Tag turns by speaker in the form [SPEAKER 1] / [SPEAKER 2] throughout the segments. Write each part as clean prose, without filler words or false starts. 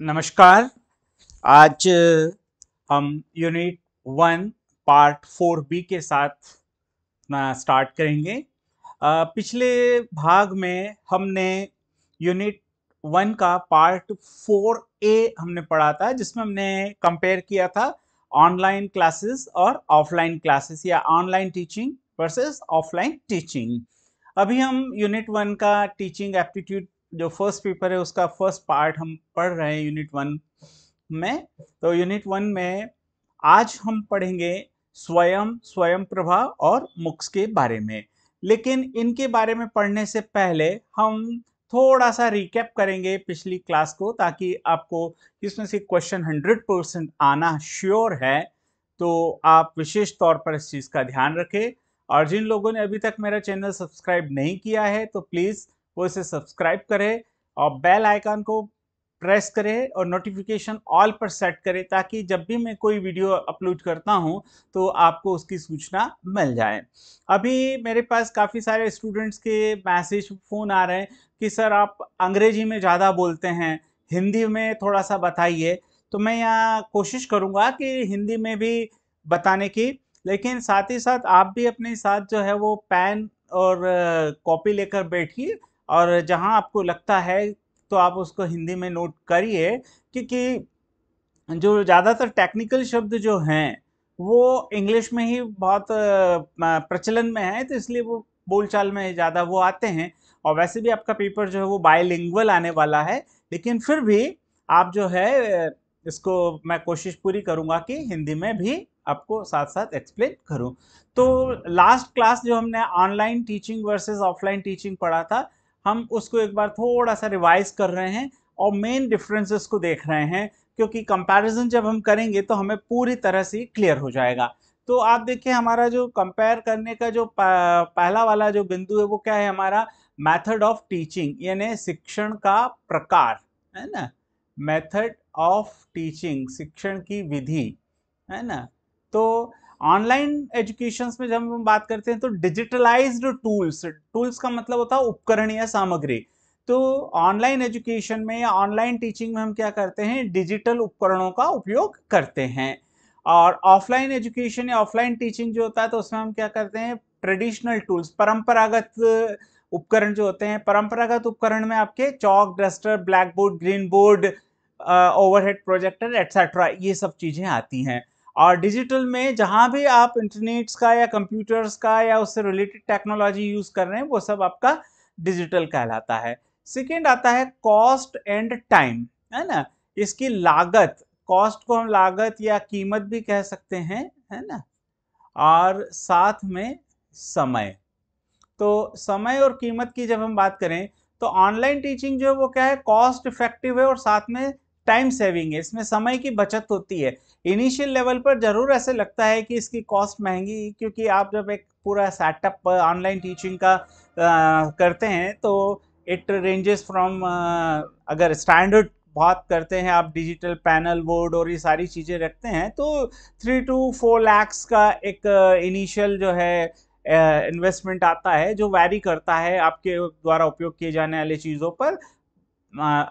[SPEAKER 1] नमस्कार। आज हम यूनिट 1 पार्ट 4B के साथ स्टार्ट करेंगे। पिछले भाग में हमने यूनिट 1 का पार्ट 4A हमने पढ़ा था, जिसमें हमने कंपेयर किया था ऑनलाइन क्लासेस और ऑफलाइन क्लासेस या online teaching versus offline teaching. अभी हम यूनिट 1 का टीचिंग एप्टीट्यूड जो फर्स्ट पेपर है उसका फर्स्ट पार्ट हम पढ़ रहे हैं यूनिट 1 में। तो यूनिट 1 में आज हम पढ़ेंगे स्वयं प्रभा और मुक्स के बारे में। लेकिन इनके बारे में पढ़ने से पहले हम थोड़ा सा रिकैप करेंगे पिछली क्लास को, ताकि आपको इसमें से क्वेश्चन 100% आना श्योर है। तो आप विशेष तौर पर इस चीज़ का ध्यान रखें। और जिन लोगों ने अभी तक मेरा चैनल सब्सक्राइब नहीं किया है तो प्लीज़ वो इसे सब्सक्राइब करें और बेल आइकन को प्रेस करें और नोटिफिकेशन ऑल पर सेट करें, ताकि जब भी मैं कोई वीडियो अपलोड करता हूं तो आपको उसकी सूचना मिल जाए। अभी मेरे पास काफ़ी सारे स्टूडेंट्स के मैसेज फ़ोन आ रहे हैं कि सर आप अंग्रेजी में ज़्यादा बोलते हैं, हिंदी में थोड़ा सा बताइए। तो मैं यहाँ कोशिश करूँगा कि हिंदी में भी बताने की, लेकिन साथ ही साथ आप भी अपने साथ जो है वो पेन और कॉपी लेकर बैठिए, और जहां आपको लगता है तो आप उसको हिंदी में नोट करिए। क्योंकि जो ज़्यादातर टेक्निकल शब्द जो हैं वो इंग्लिश में ही बहुत प्रचलन में है, तो इसलिए वो बोलचाल में ज़्यादा वो आते हैं। और वैसे भी आपका पेपर जो है वो बायलिंगुअल आने वाला है, लेकिन फिर भी आप जो है इसको मैं कोशिश पूरी करूंगा कि हिंदी में भी आपको साथ साथ एक्सप्लेन करूं। तो लास्ट क्लास जो हमने online teaching versus offline teaching पढ़ा था, हम उसको एक बार थोड़ा सा रिवाइज कर रहे हैं और मेन डिफरेंसेस को देख रहे हैं, क्योंकि कंपैरिजन जब हम करेंगे तो हमें पूरी तरह से क्लियर हो जाएगा। तो आप देखिए, हमारा जो कंपेयर करने का जो पहला वाला जो बिंदु है वो क्या है, हमारा मेथड ऑफ टीचिंग, यानी शिक्षण का प्रकार, है ना। मेथड ऑफ टीचिंग, शिक्षण की विधि, है ना। तो ऑनलाइन एजुकेशन में जब हम बात करते हैं तो डिजिटलाइज्ड टूल्स, टूल्स का मतलब होता है उपकरण या सामग्री। तो ऑनलाइन एजुकेशन में या ऑनलाइन टीचिंग में हम क्या करते हैं, डिजिटल उपकरणों का उपयोग करते हैं। और ऑफलाइन एजुकेशन या ऑफलाइन टीचिंग जो होता है तो उसमें हम क्या करते हैं, ट्रेडिशनल टूल्स, परंपरागत उपकरण जो होते हैं। परंपरागत उपकरण में आपके chalk, duster, black board, green board, overhead projector etcetera, ये सब चीजें आती हैं। और डिजिटल में जहां भी आप इंटरनेट्स का या कंप्यूटर्स का या उससे रिलेटेड टेक्नोलॉजी यूज कर रहे हैं वो सब आपका डिजिटल कहलाता है। सेकेंड आता है कॉस्ट एंड टाइम, है ना। इसकी लागत, कॉस्ट को हम लागत या कीमत भी कह सकते हैं, है ना। और साथ में समय। तो समय और कीमत की जब हम बात करें तो ऑनलाइन टीचिंग जो है वो क्या है, कॉस्ट इफेक्टिव है और साथ में टाइम सेविंग है, इसमें समय की बचत होती है। इनिशियल लेवल पर जरूर ऐसे लगता है कि इसकी कॉस्ट महंगी, क्योंकि आप जब एक पूरा सेटअप ऑनलाइन टीचिंग का करते हैं तो इट रेंजेस फ्रॉम, अगर स्टैंडर्ड बात करते हैं आप, डिजिटल पैनल, बोर्ड और ये सारी चीज़ें रखते हैं तो 3 to 4 lakhs का एक इनिशियल जो है इन्वेस्टमेंट आता है, जो वैरी करता है आपके द्वारा उपयोग किए जाने वाली चीज़ों पर।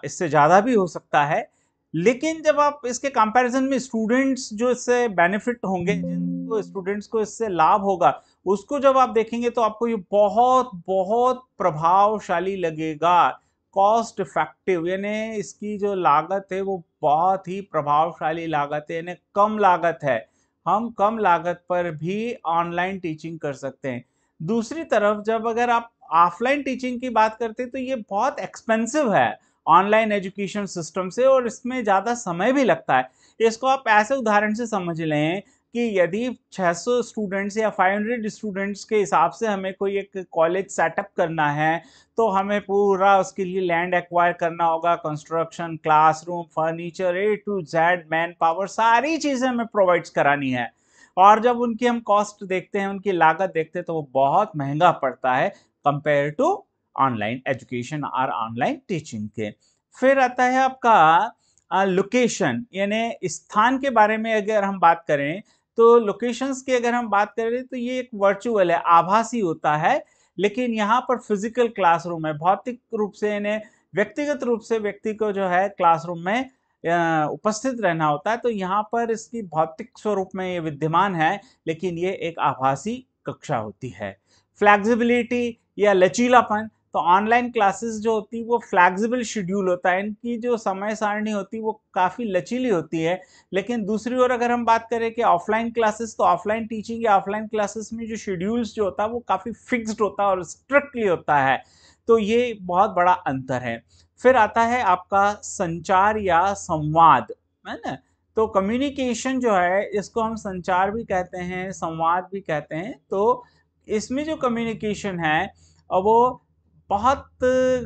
[SPEAKER 1] इससे ज़्यादा भी हो सकता है। लेकिन जब आप इसके कंपैरिजन में स्टूडेंट्स जो इससे बेनिफिट होंगे, जिनको स्टूडेंट्स को इससे लाभ होगा, उसको जब आप देखेंगे तो आपको ये बहुत बहुत प्रभावशाली लगेगा। कॉस्ट इफेक्टिव, यानी इसकी जो लागत है वो बहुत ही प्रभावशाली लागत है, यानी कम लागत है। हम कम लागत पर भी ऑनलाइन टीचिंग कर सकते हैं। दूसरी तरफ जब अगर आप ऑफलाइन टीचिंग की बात करते हैं तो ये बहुत एक्सपेंसिव है ऑनलाइन एजुकेशन सिस्टम से, और इसमें ज़्यादा समय भी लगता है। इसको आप ऐसे उदाहरण से समझ लें कि यदि 600 स्टूडेंट्स या 500 स्टूडेंट्स के हिसाब से हमें कोई एक कॉलेज सेटअप करना है तो हमें पूरा उसके लिए लैंड एक्वायर करना होगा, construction, classroom, furniture, A to Z, man power, सारी चीज़ें हमें प्रोवाइड्स करानी है। और जब उनकी हम कॉस्ट देखते हैं, उनकी लागत देखते हैं, तो वो बहुत महंगा पड़ता है कंपेयर टू ऑनलाइन एजुकेशन और ऑनलाइन टीचिंग के। फिर आता है आपका लोकेशन, यानी स्थान के बारे में अगर हम बात करें तो लोकेशंस की अगर हम बात करें तो ये एक वर्चुअल है, आभासी होता है। लेकिन यहाँ पर फिजिकल क्लासरूम है, भौतिक रूप से, यानी व्यक्तिगत रूप से व्यक्ति को जो है क्लासरूम में उपस्थित रहना होता है, तो यहाँ पर इसकी भौतिक स्वरूप में ये विद्यमान है, लेकिन ये एक आभासी कक्षा होती है। फ्लेक्सिबिलिटी या लचीलापन, तो ऑनलाइन क्लासेस जो होती है वो फ्लेक्सिबल शेड्यूल होता है, इनकी जो समय सारणी होती है वो काफ़ी लचीली होती है। लेकिन दूसरी ओर अगर हम बात करें कि ऑफलाइन क्लासेस, तो ऑफलाइन टीचिंग या ऑफलाइन क्लासेस में जो शेड्यूल्स जो होता है वो काफ़ी फिक्स्ड होता है और स्ट्रिक्टली होता है। तो ये बहुत बड़ा अंतर है। फिर आता है आपका संचार या संवाद, है ना? तो कम्युनिकेशन जो है इसको हम संचार भी कहते हैं, संवाद भी कहते हैं। तो इसमें जो कम्युनिकेशन है वो बहुत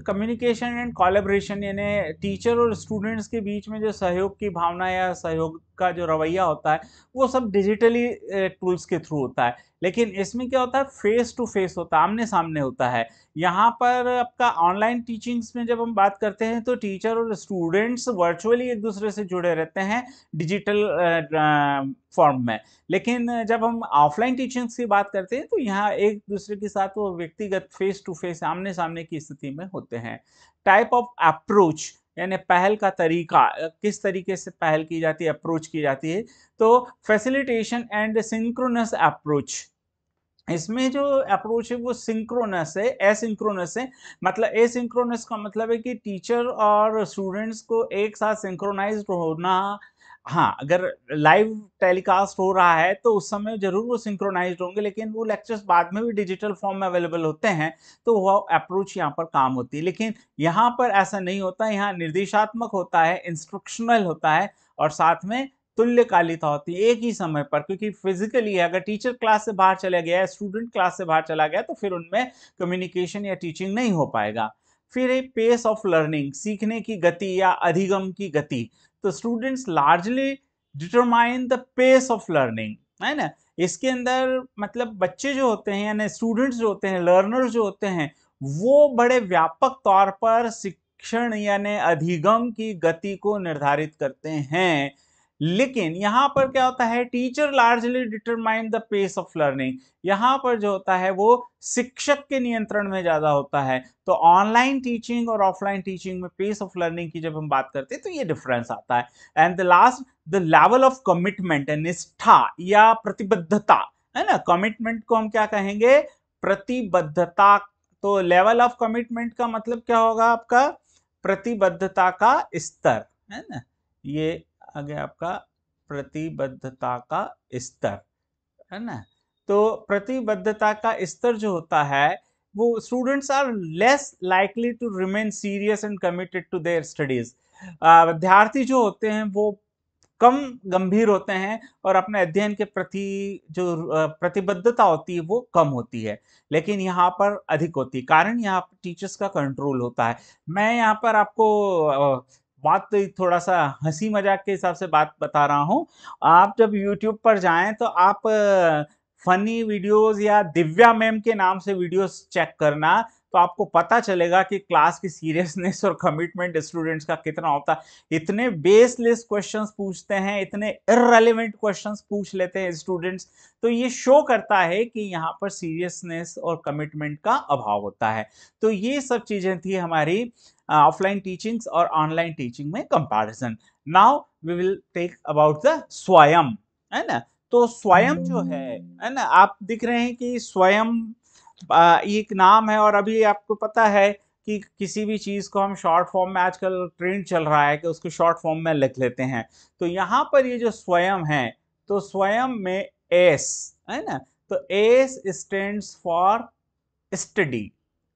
[SPEAKER 1] कम्युनिकेशन एंड कोलैबोरेशन, यानी टीचर और स्टूडेंट्स के बीच में जो सहयोग की भावना या सहयोग का जो रवैया होता है वो सब डिजिटली टूल्स के थ्रू होता है। लेकिन इसमें क्या होता है, फेस टू फेस होता है, आमने सामने होता है। यहाँ पर आपका ऑनलाइन टीचिंग्स में जब हम बात करते हैं तो टीचर और स्टूडेंट्स वर्चुअली एक दूसरे से जुड़े रहते हैं डिजिटल फॉर्म में। लेकिन जब हम ऑफलाइन टीचिंग्स की बात करते हैं तो यहाँ एक दूसरे के साथ वो व्यक्तिगत फेस टू फेस आमने सामने की स्थिति में होते हैं। टाइप ऑफ अप्रोच, यानी पहल का तरीका, किस तरीके से पहल की जाती है, अप्रोच की जाती है। तो फैसिलिटेशन एंड सिंक्रोनस अप्रोच, इसमें जो अप्रोच है वो सिंक्रोनस है, एसिंक्रोनस है। मतलब एसिंक्रोनस का मतलब है कि टीचर और स्टूडेंट्स को एक साथ सिंक्रोनाइज्ड होना। हाँ, अगर लाइव टेलीकास्ट हो रहा है तो उस समय ज़रूर वो सिंक्रोनाइज्ड होंगे, लेकिन वो लेक्चर्स बाद में भी डिजिटल फॉर्म में अवेलेबल होते हैं, तो वो अप्रोच यहाँ पर काम होती है। लेकिन यहाँ पर ऐसा नहीं होता, यहाँ निर्देशात्मक होता है, इंस्ट्रक्शनल होता है और साथ में तुल्यकालिता होती है एक ही समय पर, क्योंकि फिजिकली है, अगर टीचर क्लास से बाहर चला गया है, स्टूडेंट क्लास से बाहर चला गया, तो फिर उनमें कम्युनिकेशन या टीचिंग नहीं हो पाएगा। फिर एक पेस ऑफ लर्निंग, सीखने की गति या अधिगम की गति। तो students largely determine the pace of learning, है ना? इसके अंदर मतलब बच्चे जो होते हैं यानी स्टूडेंट्स जो होते हैं, लर्नर्स जो होते हैं, वो बड़े व्यापक तौर पर शिक्षण यानी अधिगम की गति को निर्धारित करते हैं। लेकिन यहाँ पर क्या होता है, teacher largely determine the pace of learning, यहाँ पर जो होता है वो शिक्षक के नियंत्रण में ज्यादा होता है। तो ऑनलाइन टीचिंग और ऑफलाइन टीचिंग में पेस ऑफ लर्निंग की जब हम बात करते हैं तो ये डिफरेंस आता है। And the last, the level of commitment, निष्ठा या प्रतिबद्धता, है ना? कमिटमेंट को हम क्या कहेंगे, प्रतिबद्धता। तो लेवल ऑफ कमिटमेंट का मतलब क्या होगा आपका, प्रतिबद्धता का स्तर, है ना? ये आगे आपका प्रतिबद्धता का स्तर, है ना? तो प्रतिबद्धता का स्तर जो होता है वो students are less likely to remain serious and committed to their studies. विद्यार्थी जो होते हैं वो कम गंभीर होते हैं और अपने अध्ययन के प्रति जो प्रतिबद्धता होती है वो कम होती है। लेकिन यहाँ पर अधिक होती है, कारण यहाँ पर टीचर्स का कंट्रोल होता है। मैं यहाँ पर आपको बात तो थोड़ा सा हंसी मजाक के हिसाब से बात बता रहा हूँ। आप जब यूट्यूब पर जाएं तो आप फनी वीडियोस या दिव्या मैम के नाम से वीडियोस चेक करना, तो आपको पता चलेगा कि क्लास की सीरियसनेस और कमिटमेंट स्टूडेंट्स का कितना होता है। इतने बेसलेस क्वेश्चंस पूछते हैं, इतने इररेलेवेंट क्वेश्चंस पूछ लेते हैं स्टूडेंट्स। तो ये शो करता है कि यहाँ पर सीरियसनेस और कमिटमेंट का अभाव होता है। तो ये सब चीजें थी हमारी ऑफलाइन टीचिंग्स और ऑनलाइन टीचिंग में comparison. Now we will take about the स्वयं, है ना? तो स्वयं जो है ना, आप दिख रहे हैं कि स्वयं एक नाम है, और अभी आपको पता है कि किसी भी चीज को हम शॉर्ट फॉर्म में, आजकल ट्रेंड चल रहा है कि उसको शॉर्ट फॉर्म में लिख लेते हैं। तो यहाँ पर ये जो स्वयं है, तो स्वयं में एस, है ना? तो S stands for study,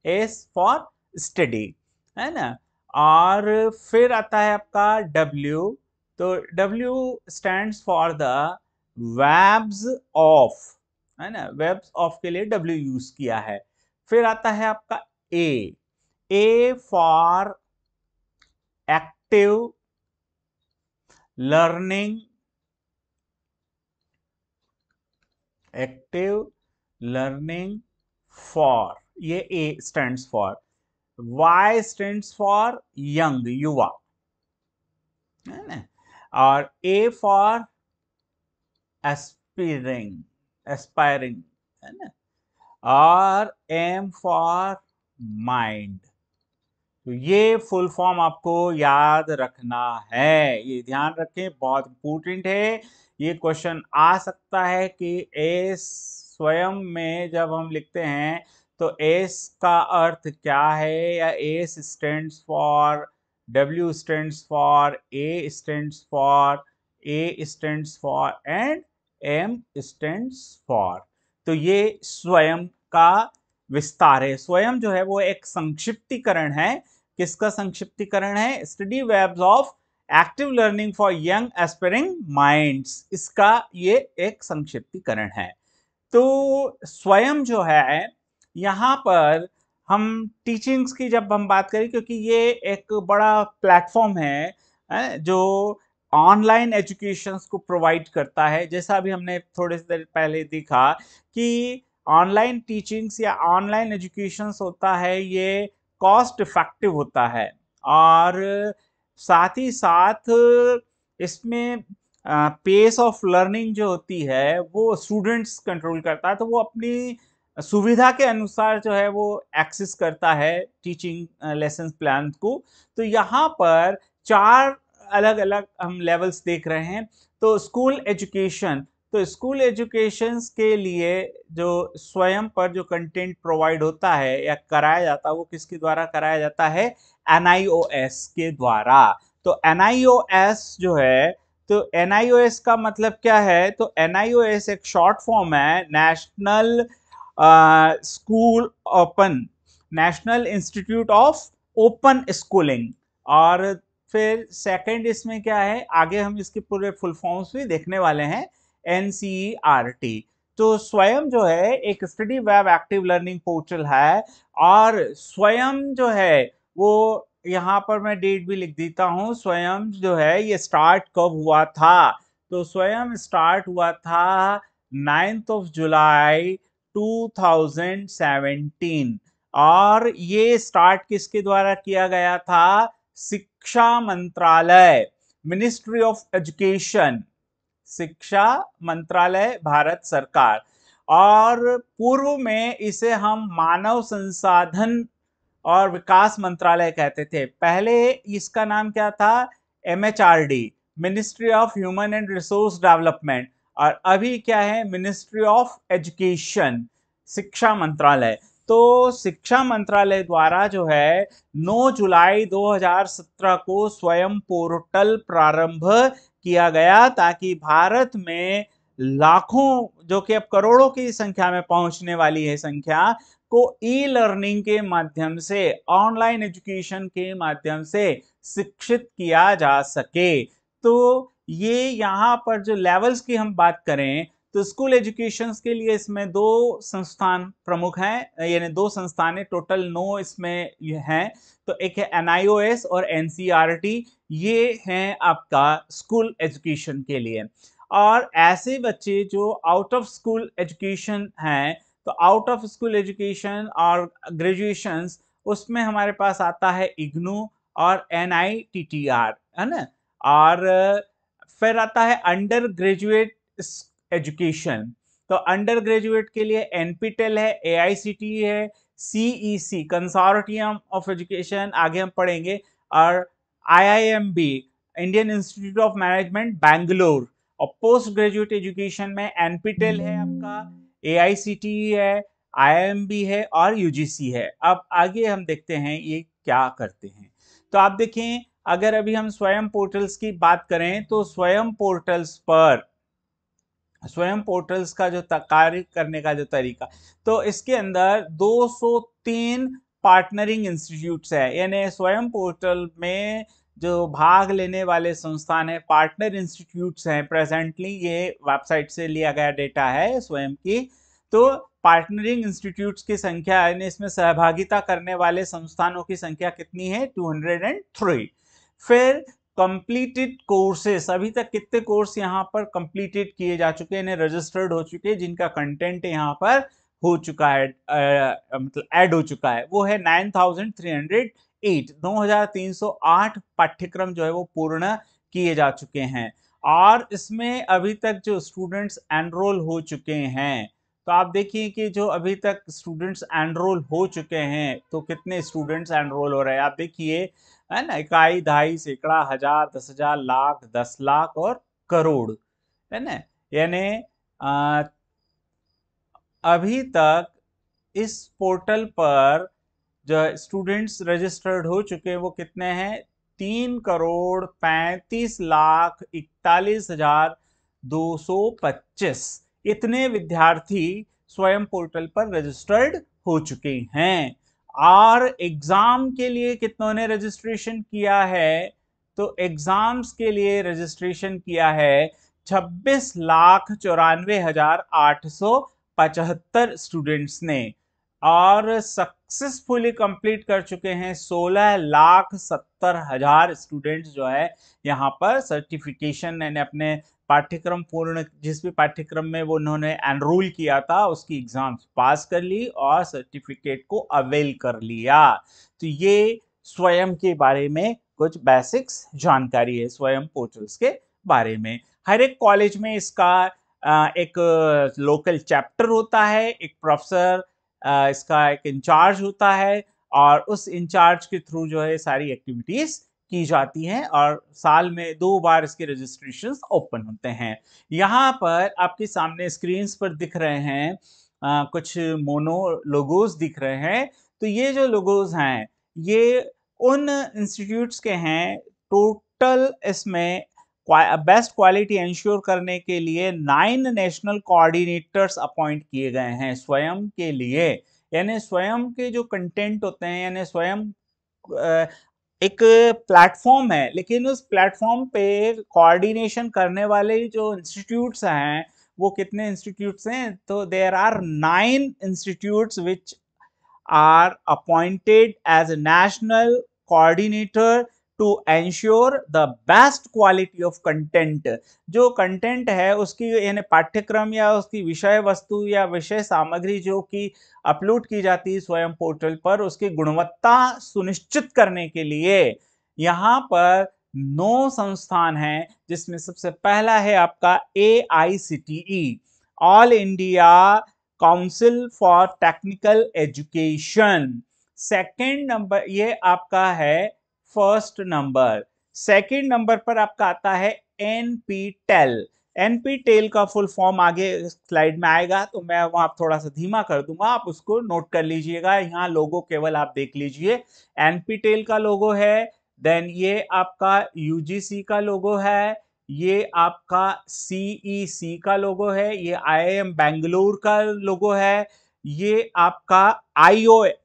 [SPEAKER 1] S for study, है ना? और फिर आता है आपका डब्ल्यू, तो W stands for the webs of, है ना? वेब्स ऑफ के लिए डब्ल्यू यूज किया है। फिर आता है आपका A for active learning, active learning for, ये A stands for. Y stands for young, युवा, है ना? और ए फॉर एस्पिरिंग, एस्पायरिंग, है ना? और एम फॉर माइंड, तो ये फुल फॉर्म आपको याद रखना है, ये ध्यान रखें, बहुत इंपॉर्टेंट है। ये क्वेश्चन आ सकता है कि एस स्वयं में जब हम लिखते हैं तो एस का अर्थ क्या है, या S stands for, W stands for, A stands for, A stands for and M stands for. तो ये स्वयं का विस्तार है। स्वयं जो है वो एक संक्षिप्तीकरण है। किसका संक्षिप्तीकरण है? Study webs of active learning for young aspiring minds, इसका ये एक संक्षिप्तीकरण है। तो स्वयं जो है, यहाँ पर हम टीचिंग्स की जब हम बात करें, क्योंकि ये एक बड़ा प्लेटफॉर्म है जो ऑनलाइन एजुकेशन को प्रोवाइड करता है। जैसा अभी हमने थोड़े देर पहले देखा कि ऑनलाइन टीचिंग्स या ऑनलाइन एजुकेशन होता है, ये कॉस्ट इफेक्टिव होता है, और साथ ही साथ इसमें पेस ऑफ लर्निंग जो होती है वो स्टूडेंट्स कंट्रोल करता है, तो वो अपनी सुविधा के अनुसार जो है वो एक्सेस करता है टीचिंग लेसन प्लान को। तो यहाँ पर 4 अलग अलग हम लेवल्स देख रहे हैं। तो स्कूल एजुकेशन, तो स्कूल एजुकेशन के लिए जो स्वयं पर जो कंटेंट प्रोवाइड होता है या कराया जाता है, वो किसके द्वारा कराया जाता है? NIOS के द्वारा। तो NIOS जो है, तो NIOS का मतलब क्या है? तो NIOS एक शॉर्ट फॉर्म है, national school open, national institute of open schooling. और फिर सेकंड इसमें क्या है, आगे हम इसके पूरे फुल फॉर्म्स भी देखने वाले हैं, NCERT। तो स्वयं जो है एक study web active learning portal है, और स्वयं जो है वो यहाँ पर मैं डेट भी लिख देता हूँ। स्वयं जो है ये स्टार्ट कब हुआ था? तो स्वयं स्टार्ट हुआ था 9th of July 2017, और ये स्टार्ट किसके द्वारा किया गया था? शिक्षा मंत्रालय, मिनिस्ट्री ऑफ एजुकेशन, शिक्षा मंत्रालय, भारत सरकार। और पूर्व में इसे हम मानव संसाधन और विकास मंत्रालय कहते थे। पहले इसका नाम क्या था? MHRD, ministry of human and resource development. और अभी क्या है? मिनिस्ट्री ऑफ एजुकेशन, शिक्षा मंत्रालय। तो शिक्षा मंत्रालय द्वारा जो है 9 जुलाई 2017 को स्वयं पोर्टल प्रारंभ किया गया, ताकि भारत में लाखों, जो कि अब करोड़ों की संख्या में पहुंचने वाली है संख्या, को ई लर्निंग के माध्यम से, ऑनलाइन एजुकेशन के माध्यम से शिक्षित किया जा सके। तो ये यहाँ पर जो लेवल्स की हम बात करें, तो स्कूल एजुकेशन के लिए इसमें 2 संस्थान प्रमुख हैं, यानी 2 संस्थान, टोटल 9 इसमें हैं। तो एक है NIOS और NCERT, ये हैं आपका स्कूल एजुकेशन के लिए। और ऐसे बच्चे जो आउट ऑफ स्कूल एजुकेशन हैं, तो आउट ऑफ स्कूल एजुकेशन और ग्रेजुएशंस, उसमें हमारे पास आता है इग्नू और NITTR, है ना। और फिर आता है अंडर ग्रेजुएट एजुकेशन। तो अंडर ग्रेजुएट के लिए NPTEL है, AICTE है, CEC कंसोर्टियम ऑफ एजुकेशन, आगे हम पढ़ेंगे, और IIMB, Indian institute of management Bangalore. और पोस्ट ग्रेजुएट एजुकेशन में NPTEL है आपका, AICTE है, IIMB है और UGC है। अब आगे हम देखते हैं ये क्या करते हैं। तो आप देखें, अगर अभी हम स्वयं पोर्टल्स की बात करें, तो स्वयं पोर्टल्स पर, स्वयं पोर्टल्स का जो कार्य करने का जो तरीका, तो इसके अंदर 203 पार्टनरिंग इंस्टीट्यूट्स है, यानी स्वयं पोर्टल में जो भाग लेने वाले संस्थान है, पार्टनर इंस्टीट्यूट्स हैं। प्रेजेंटली ये वेबसाइट से लिया गया डेटा है स्वयं की। तो पार्टनरिंग इंस्टीट्यूट्स की संख्या, यानी इसमें सहभागिता करने वाले संस्थानों की संख्या कितनी है? 203। फिर कंप्लीटेड कोर्सेस, अभी तक कितने कोर्स यहाँ पर कंप्लीटेड किए जा चुके हैं, रजिस्टर्ड हो चुके हैं, जिनका कंटेंट यहाँ पर हो चुका है, मतलब ऐड हो चुका है, वो है 9308। 9308 पाठ्यक्रम जो है वो पूर्ण किए जा चुके हैं। और इसमें अभी तक जो स्टूडेंट्स एनरोल हो चुके हैं, तो आप देखिए कि जो अभी तक स्टूडेंट्स एनरोल हो चुके हैं, तो कितने स्टूडेंट्स एनरोल हो रहे हैं आप देखिए, है ना, इकाई, दहाई, सैकड़ा, हजार, 10,000, लाख, 10 लाख और करोड़, है ना। यानी अभी तक इस पोर्टल पर जो स्टूडेंट्स रजिस्टर्ड हो चुके हैं वो कितने हैं, 3,35,41,225। इतने विद्यार्थी स्वयं पोर्टल पर रजिस्टर्ड हो चुके हैं। और एग्जाम के लिए कितनों ने रजिस्ट्रेशन किया है, तो एग्जाम्स के लिए रजिस्ट्रेशन किया है 26,94,875 स्टूडेंट्स ने, और सक्सेसफुली कंप्लीट कर चुके हैं 16,70,000 स्टूडेंट्स जो है यहाँ पर सर्टिफिकेशन, यानी अपने पाठ्यक्रम पूर्ण, जिस भी पाठ्यक्रम में वो उन्होंने एनरोल किया था उसकी एग्जाम्स पास कर ली और सर्टिफिकेट को अवेल कर लिया। तो ये स्वयं के बारे में कुछ बेसिक्स जानकारी है स्वयं पोर्टल्स के बारे में। हर एक कॉलेज में इसका एक लोकल चैप्टर होता है, एक प्रोफेसर इसका एक इंचार्ज होता है, और उस इंचार्ज के थ्रू जो है सारी एक्टिविटीज की जाती हैं, और साल में 2 बार इसके रजिस्ट्रेशन ओपन होते हैं। यहाँ पर आपके सामने स्क्रीन पर दिख रहे हैं कुछ मोनो लोगोस दिख रहे हैं। तो ये जो लोगोस हैं ये उन इंस्टीट्यूट्स के हैं। टोटल इसमें बेस्ट क्वालिटी इंश्योर करने के लिए 9 नेशनल कोऑर्डिनेटर्स अपॉइंट किए गए हैं स्वयं के लिए। यानी स्वयं के जो कंटेंट होते हैं, यानी स्वयं एक प्लेटफॉर्म है, लेकिन उस प्लेटफॉर्म पे कोऑर्डिनेशन करने वाले जो इंस्टीट्यूट्स हैं वो कितने इंस्टीट्यूट्स हैं, तो there are 9 institutes which are appointed as a national coordinator to ensure the best quality of content। जो कंटेंट है उसकी, यानी पाठ्यक्रम या उसकी विषय वस्तु या विषय सामग्री जो कि अपलोड की जाती है स्वयं पोर्टल पर, उसकी गुणवत्ता सुनिश्चित करने के लिए यहाँ पर 9 संस्थान हैं, जिसमें सबसे पहला है आपका AICTE, all India council for technical education. Second number ये आपका है, फर्स्ट नंबर। सेकंड नंबर पर आपका आता है एनपीटेल। एनपीटेल का फुल फॉर्म आगे स्लाइड में आएगा, तो मैं वहां थोड़ा सा धीमा कर दूंगा, आप उसको नोट कर लीजिएगा। यहाँ लोगो केवल आप देख लीजिए, एनपीटेल का लोगो है। देन ये आपका यूजीसी का लोगो है, ये आपका सीईसी का लोगो है, ये आईआईएम बेंगलुरु का लोगो है, ये आपका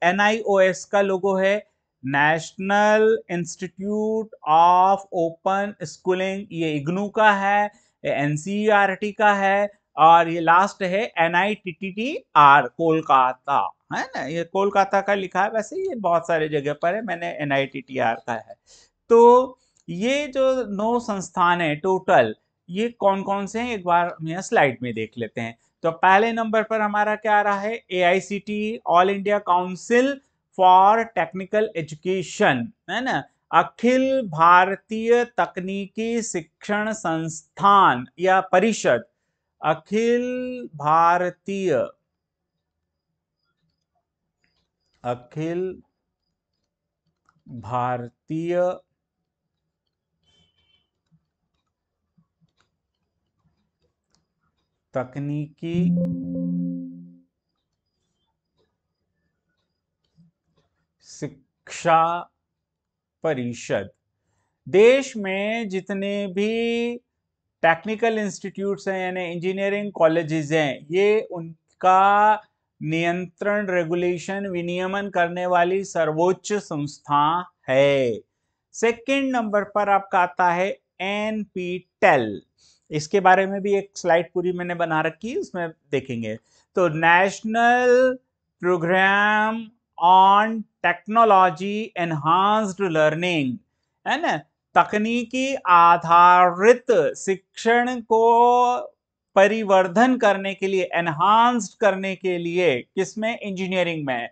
[SPEAKER 1] एनआईओएस का लोगो है, national institute of open schooling ये इग्नू का है, एनसीईआरटी का है, और ये लास्ट है एनआईटीटीआर कोलकाता, है ना। ये कोलकाता का लिखा है, वैसे ये बहुत सारे जगह पर है, मैंने एनआईटीटीआर का है। तो ये जो 9 संस्थान है टोटल, ये कौन कौन से हैं एक बार हम यहाँ स्लाइड में देख लेते हैं। तो पहले नंबर पर हमारा क्या आ रहा है, AICTE, all India council for technical education, है ना। अखिल भारतीय तकनीकी शिक्षण संस्थान या परिषद, अखिल भारतीय अखिल भारतीय तकनीकी शिक्षा परिषद। देश में जितने भी टेक्निकल इंस्टीट्यूट्स हैं, यानी इंजीनियरिंग कॉलेजेस हैं, ये उनका नियंत्रण, रेगुलेशन, विनियमन करने वाली सर्वोच्च संस्था है। सेकंड नंबर पर आपका आता है एनपीटेल। इसके बारे में भी एक स्लाइड पूरी मैंने बना रखी है, उसमें देखेंगे। तो national programme on technology enhanced learning, है ना। तकनीकी आधारित शिक्षण को परिवर्धन करने के लिए, एनहांस्ड करने के लिए, किसमें, इंजीनियरिंग में,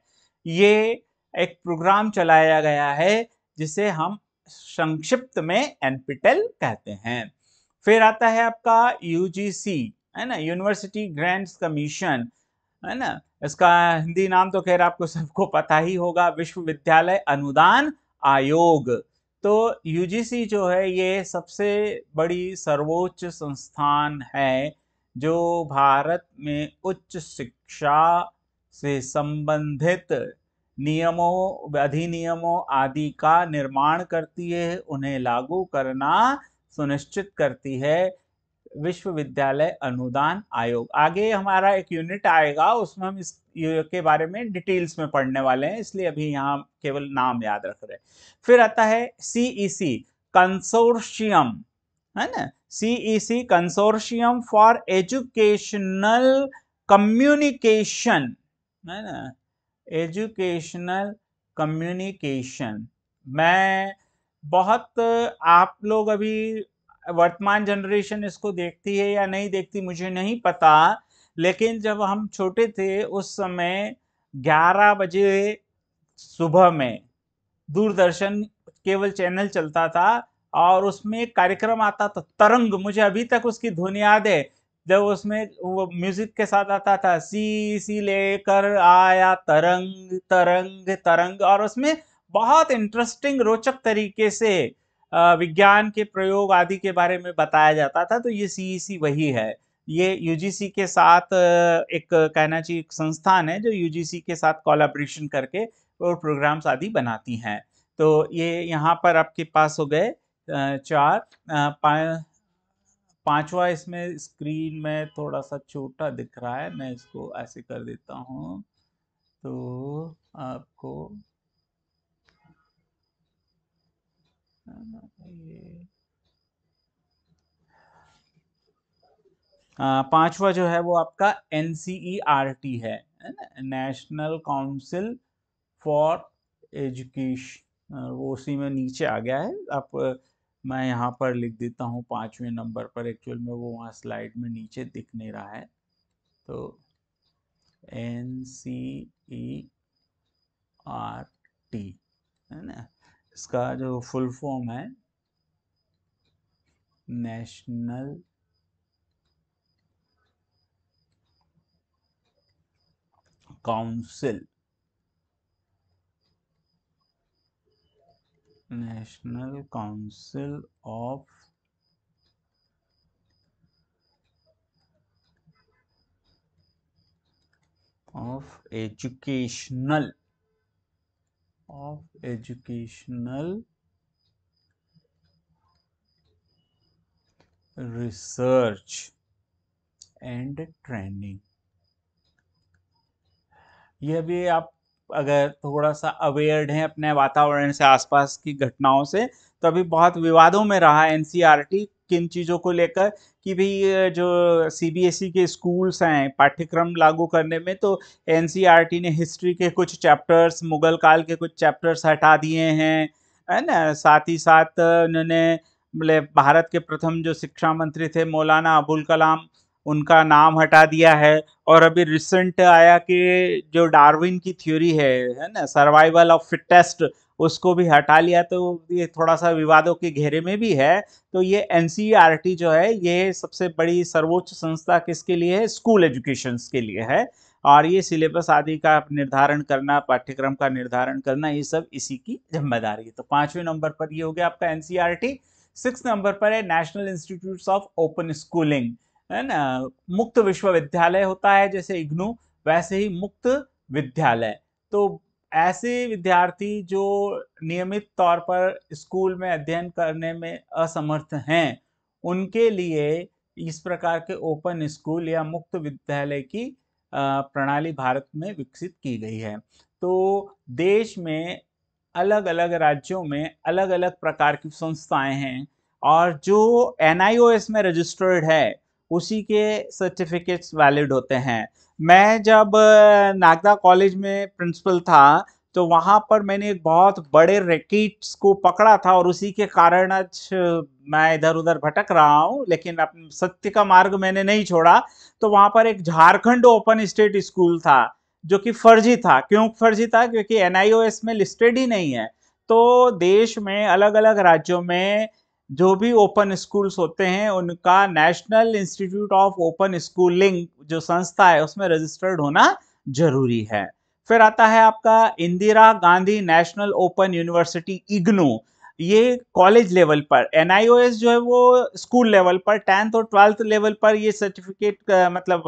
[SPEAKER 1] ये एक प्रोग्राम चलाया गया है जिसे हम संक्षिप्त में एनपीटेल कहते हैं। फिर आता है आपका यूजीसी, है ना, यूनिवर्सिटी ग्रांट्स कमीशन। है ना। इसका हिंदी नाम तो खैर आपको सबको पता ही होगा, विश्वविद्यालय अनुदान आयोग। तो यूजीसी जो है ये सबसे बड़ी सर्वोच्च संस्थान है जो भारत में उच्च शिक्षा से संबंधित नियमों, अधिनियमों आदि का निर्माण करती है, उन्हें लागू करना सुनिश्चित करती है। विश्वविद्यालय अनुदान आयोग। आगे हमारा एक यूनिट आएगा, उसमें हम इस के बारे में डिटेल्स में पढ़ने वाले हैं, इसलिए अभी यहाँ केवल नाम याद रख रहे हैं। फिर आता है सीईसी, कंसोर्शियम, है ना। CEC, consortium for educational communication, है ना, एजुकेशनल कम्युनिकेशन। मैं बहुत, आप लोग अभी वर्तमान जनरेशन इसको देखती है या नहीं देखती मुझे नहीं पता, लेकिन जब हम छोटे थे उस समय 11 बजे सुबह में दूरदर्शन केवल चैनल चलता था और उसमें एक कार्यक्रम आता था तरंग, मुझे अभी तक उसकी धुन याद है। जब उसमें वो म्यूजिक के साथ आता था, सी लेकर आया तरंग तरंग तरंग, और उसमें बहुत इंटरेस्टिंग रोचक तरीके से विज्ञान के प्रयोग आदि के बारे में बताया जाता था। तो ये सीईसी वही है। ये यूजीसी के साथ एक कहना चाहिए एक संस्थान है जो यूजीसी के साथ कोलैबोरेशन करके और प्रोग्राम्स आदि बनाती हैं। तो ये यहाँ पर आपके पास हो गए चार। पांचवा इसमें स्क्रीन में थोड़ा सा छोटा दिख रहा है, मैं इसको ऐसे कर देता हूँ तो आपको ये पांचवा जो है वो आपका NCERT है ना, नेशनल काउंसिल फॉर एजुकेशन। वो उसी में नीचे आ गया है। आप मैं यहाँ पर लिख देता हूँ 5वें नंबर पर, एक्चुअल में वो वहाँ स्लाइड में नीचे दिख नहीं रहा है। तो NCERT, है ना, इसका जो फुल फॉर्म है national council, national council of educational research and training. यह भी आप अगर थोड़ा सा अवेयर्ड हैं अपने वातावरण से, आसपास की घटनाओं से, तो अभी बहुत विवादों में रहा एनसीईआरटी किन चीज़ों को लेकर कि भाई ये जो सीबीएसई के स्कूल्स हैं पाठ्यक्रम लागू करने में, तो एनसीईआरटी ने हिस्ट्री के कुछ चैप्टर्स, मुगल काल के कुछ चैप्टर्स हटा दिए हैं, है ना। साथ ही साथ उन्होंने मतलब भारत के प्रथम जो शिक्षा मंत्री थे मौलाना अबुल कलाम, उनका नाम हटा दिया है। और अभी रिसेंट आया कि जो डार्विन की थ्योरी है ना, सर्वाइवल ऑफ फिटेस्ट, उसको भी हटा लिया। तो ये थोड़ा सा विवादों के घेरे में भी है। तो ये एनसीईआरटी जो है ये सबसे बड़ी सर्वोच्च संस्था किसके लिए है? स्कूल एजुकेशन के लिए है। और ये सिलेबस आदि का निर्धारण करना, पाठ्यक्रम का निर्धारण करना, ये सब इसी की जिम्मेदारी है। तो 5वें नंबर पर ये हो गया आपका एनसीईआरटी। 6 नंबर पर है national institute of open schooling, है ना। मुक्त विश्वविद्यालय होता है जैसे इग्नू, वैसे ही मुक्त विद्यालय। तो ऐसे विद्यार्थी जो नियमित तौर पर स्कूल में अध्ययन करने में असमर्थ हैं, उनके लिए इस प्रकार के ओपन स्कूल या मुक्त विद्यालय की प्रणाली भारत में विकसित की गई है। तो देश में अलग अलग राज्यों में अलग अलग प्रकार की संस्थाएं हैं, और जो NIOS में रजिस्टर्ड है उसी के सर्टिफिकेट्स वैलिड होते हैं। मैं जब नागदा कॉलेज में प्रिंसिपल था तो वहाँ पर मैंने एक बहुत बड़े रैकेट्स को पकड़ा था, और उसी के कारण आज मैं इधर उधर भटक रहा हूँ, लेकिन अपने सत्य का मार्ग मैंने नहीं छोड़ा। तो वहाँ पर एक झारखंड ओपन स्टेट स्कूल था जो कि फर्जी था। क्यों फर्जी था? क्योंकि NIOS में लिस्टेड ही नहीं है। तो देश में अलग अलग राज्यों में जो भी ओपन स्कूल्स होते हैं उनका national institute of open schooling जो संस्था है उसमें रजिस्टर्ड होना जरूरी है। फिर आता है आपका Indira Gandhi national open university IGNOU, ये कॉलेज लेवल पर। एनआईओएस जो है वो स्कूल लेवल पर 10th और 12th लेवल पर ये सर्टिफिकेट मतलब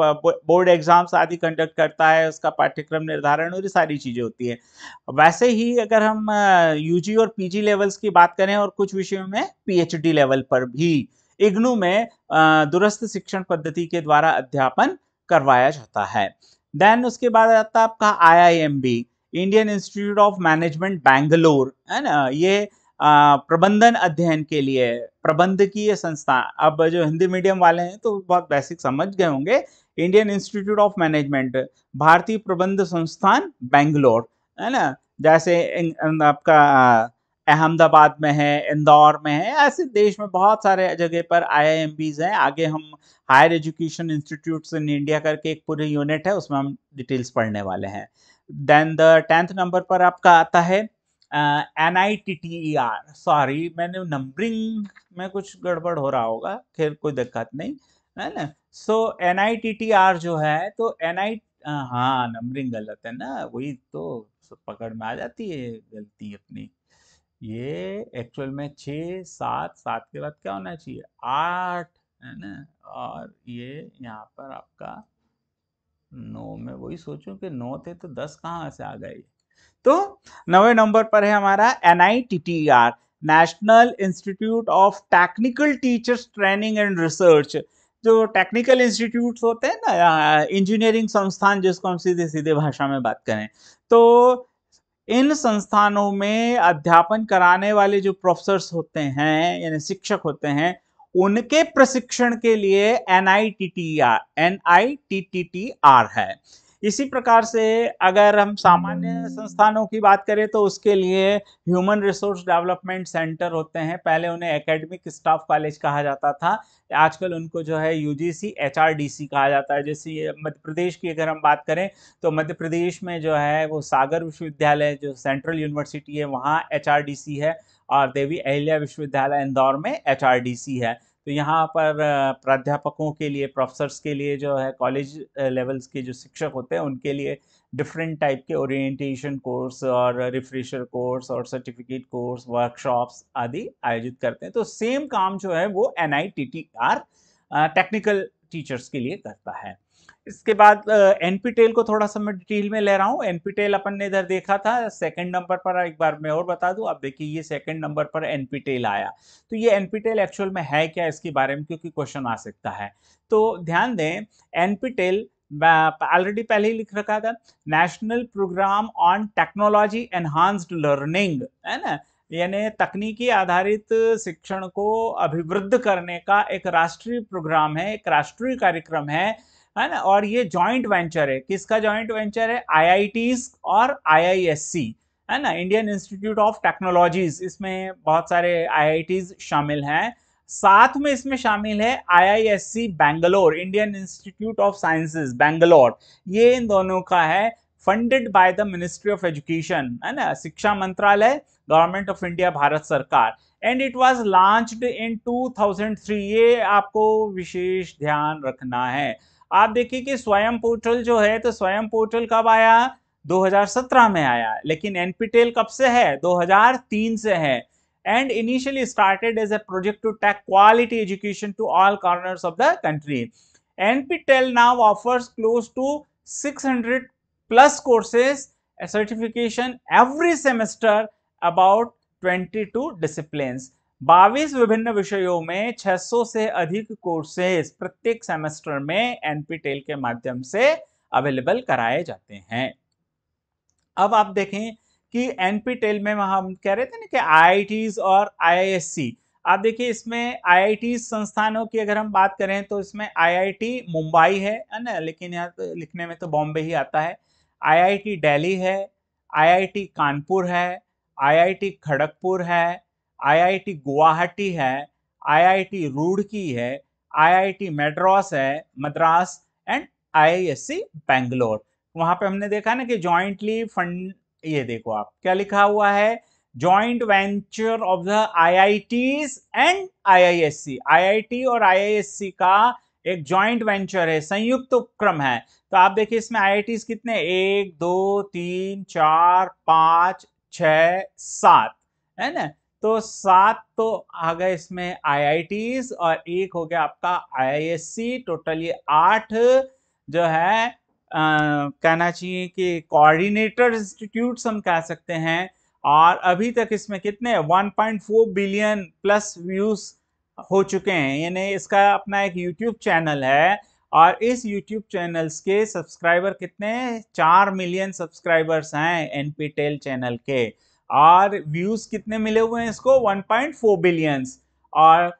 [SPEAKER 1] बोर्ड एग्जाम्स आदि कंडक्ट करता है, उसका पाठ्यक्रम निर्धारण और ये सारी चीजें होती है। वैसे ही अगर हम यूजी और पीजी लेवल्स की बात करें और कुछ विषयों में पीएचडी लेवल पर भी इग्नू में दूरस्थ शिक्षण पद्धति के द्वारा अध्यापन करवाया जाता है। देन उसके बाद आता है आपका IIMB, Indian institute of management Bangalore, है ना। ये प्रबंधन अध्ययन के लिए प्रबंधकीय संस्था, अब जो हिंदी मीडियम वाले हैं तो बहुत बेसिक समझ गए होंगे। इंडियन इंस्टीट्यूट ऑफ मैनेजमेंट, भारतीय प्रबंध संस्थान बैंगलोर, है ना। जैसे आपका अहमदाबाद में है, इंदौर में है, ऐसे देश में बहुत सारे जगह पर आईआईएमबीज हैं। आगे हम higher education institutes in India करके एक पूरी यूनिट है, उसमें हम डिटेल्स पढ़ने वाले हैं। देन द 10th नंबर पर आपका आता है NITTER। सॉरी, मैंने नंबरिंग में कुछ गड़बड़ हो रहा होगा, खैर कोई दिक्कत नहीं, है ना। सो NITTER जो है तो हाँ नंबरिंग गलत है ना, वही तो पकड़ में आ जाती है गलती अपनी। ये एक्चुअल में 6 7 7 के बाद क्या होना चाहिए 8, है ना। और ये यहाँ पर आपका 9, में वही सोचूं कि 9 थे तो 10 कहाँ से आ गए। तो 9वें नंबर पर है हमारा NITTER, national institute of technical teachers training and research. जो टेक्निकल इंस्टीट्यूट्स होते हैं ना, इंजीनियरिंग संस्थान जिसको हम सीधे सीधे भाषा में बात करें, तो इन संस्थानों में अध्यापन कराने वाले जो प्रोफेसर्स होते हैं यानी शिक्षक होते हैं, उनके प्रशिक्षण के लिए NITTER है। इसी प्रकार से अगर हम सामान्य संस्थानों की बात करें तो उसके लिए ह्यूमन रिसोर्स डेवलपमेंट सेंटर होते हैं। पहले उन्हें एकेडमिक स्टाफ कॉलेज कहा जाता था, आजकल उनको जो है यूजीसी HRDC कहा जाता है। जैसे मध्य प्रदेश की अगर हम बात करें तो मध्य प्रदेश में जो है वो सागर विश्वविद्यालय जो सेंट्रल यूनिवर्सिटी है वहाँ HRDC है, और देवी अहिल्या विश्वविद्यालय इंदौर में HRDC है। तो यहाँ पर प्राध्यापकों के लिए, प्रोफेसर्स के लिए जो है कॉलेज लेवल्स के जो शिक्षक होते हैं उनके लिए डिफरेंट टाइप के ओरिएंटेशन कोर्स और रिफ्रेशर कोर्स और सर्टिफिकेट कोर्स, वर्कशॉप्स आदि आयोजित करते हैं। तो सेम काम जो है वो NITTER टेक्निकल टीचर्स के लिए करता है। इसके बाद NPTEL को थोड़ा सा मैं डिटेल में ले रहा हूँ। NPTEL अपन ने इधर देखा था सेकंड नंबर पर, एक बार मैं और बता दूं, आप देखिए ये सेकंड नंबर पर NPTEL आया। तो ये NPTEL एक्चुअल में है क्या, इसके बारे में क्योंकि क्वेश्चन आ सकता है। तो ध्यान दें, NPTEL ऑलरेडी पहले ही लिख रखा था, national programme on technology enhanced learning, है ना। यानी तकनीकी आधारित शिक्षण को अभिवृद्ध करने का एक राष्ट्रीय प्रोग्राम है, एक राष्ट्रीय कार्यक्रम है ना। और ये जॉइंट वेंचर है, किसका जॉइंट वेंचर है, IITs और IISc, है ना, इंडियन इंस्टीट्यूट ऑफ टेक्नोलॉजीज। इसमें बहुत सारे IITs शामिल हैं, साथ में इसमें शामिल है IISc Bangalore, Indian institute of sciences Bangalore. ये इन दोनों का है, funded by the ministry of education, है ना, शिक्षा मंत्रालय, गवर्नमेंट ऑफ इंडिया, भारत सरकार। And it was launched in 2003। ये आपको विशेष ध्यान रखना है। आप देखिए कि स्वयं पोर्टल जो है, तो स्वयं पोर्टल कब आया, 2017 में आया, लेकिन NPTEL कब से है, 2003 से है। And initially started as a project to take quality education to all corners of the country. NPTEL now offers close to 600 plus courses, a certification every semester about 22 disciplines। 22 विभिन्न विषयों में 600 से अधिक कोर्सेज प्रत्येक सेमेस्टर में NPTEL के माध्यम से अवेलेबल कराए जाते हैं। अब आप देखें कि NPTEL में हम कह रहे थे ना कि IITs और IISc, आप देखिए इसमें IIT संस्थानों की अगर हम बात करें तो इसमें IIT मुंबई है ना, लेकिन यहाँ तो लिखने में तो बॉम्बे ही आता है। IIT दिल्ली है, IIT कानपुर है, IIT खड़गपुर है, IIT गुवाहाटी है, IIT रुड़की है, IIT मद्रास है, मद्रास, एंड IISc बैंगलोर। वहां पे हमने देखा ना कि जॉइंटली फंड, ये देखो आप क्या लिखा हुआ है, joint venture of the IITs and IISc। IIT और IISc का एक जॉइंट वेंचर है, संयुक्त उपक्रम है। तो आप देखिए इसमें IITs कितने, 1 2 3 4 5 6 7 है ना। तो 7 तो आ गए इसमें IITs और एक हो गया आपका IISc। टोटल ये 8 जो है कहना चाहिए कि कोऑर्डिनेटर इंस्टीट्यूट्स हम कह सकते हैं। और अभी तक इसमें कितने 1.4 बिलियन प्लस व्यूज हो चुके हैं। यानी इसका अपना एक यूट्यूब चैनल है और इस यूट्यूब चैनल्स के सब्सक्राइबर कितने, 4 मिलियन सब्सक्राइबर्स हैं एनपीटेल चैनल के। और व्यूज कितने मिले हुए हैं इसको, 1.4 बिलियंस। और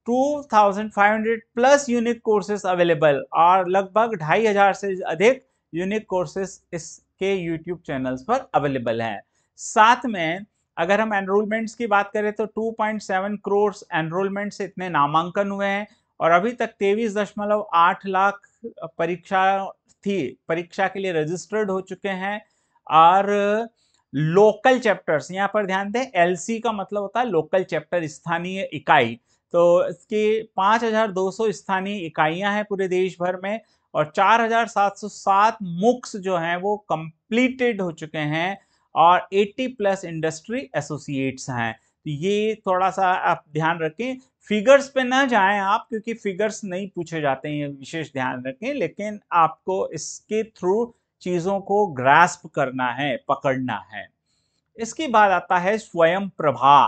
[SPEAKER 1] 2500 प्लस यूनिक कोर्सेज अवेलेबल, और लगभग 2500 से अधिक यूनिक कोर्सेज इसके यूट्यूब चैनल्स पर अवेलेबल हैं। साथ में अगर हम एनरोलमेंट्स की बात करें तो 2.7 करोड़ एनरोलमेंट से इतने नामांकन हुए हैं और अभी तक 23.8 लाख परीक्षा के लिए रजिस्टर्ड हो चुके हैं। और लोकल चैप्टर्स, यहाँ पर ध्यान दें, LC का मतलब होता है लोकल चैप्टर, स्थानीय इकाई। तो इसकी 5200 स्थानीय इकाइयां हैं पूरे देश भर में और 4707 मुक्स जो हैं वो कंप्लीटेड हो चुके हैं और 80 प्लस इंडस्ट्री एसोसिएट्स हैं। तो ये थोड़ा सा आप ध्यान रखें, फिगर्स पे ना जाएं आप, क्योंकि फिगर्स नहीं पूछे जाते हैं, ये विशेष ध्यान रखें। लेकिन आपको इसके थ्रू चीजों को ग्रास्प करना है, पकड़ना है। इसके बाद आता है स्वयं प्रभा,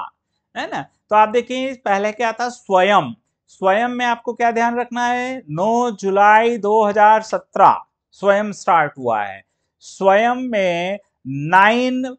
[SPEAKER 1] है ना। तो आप देखिए पहले क्या था, स्वयं। स्वयं में आपको क्या ध्यान रखना है, 9 जुलाई 2017 स्वयं स्टार्ट हुआ है। स्वयं में 9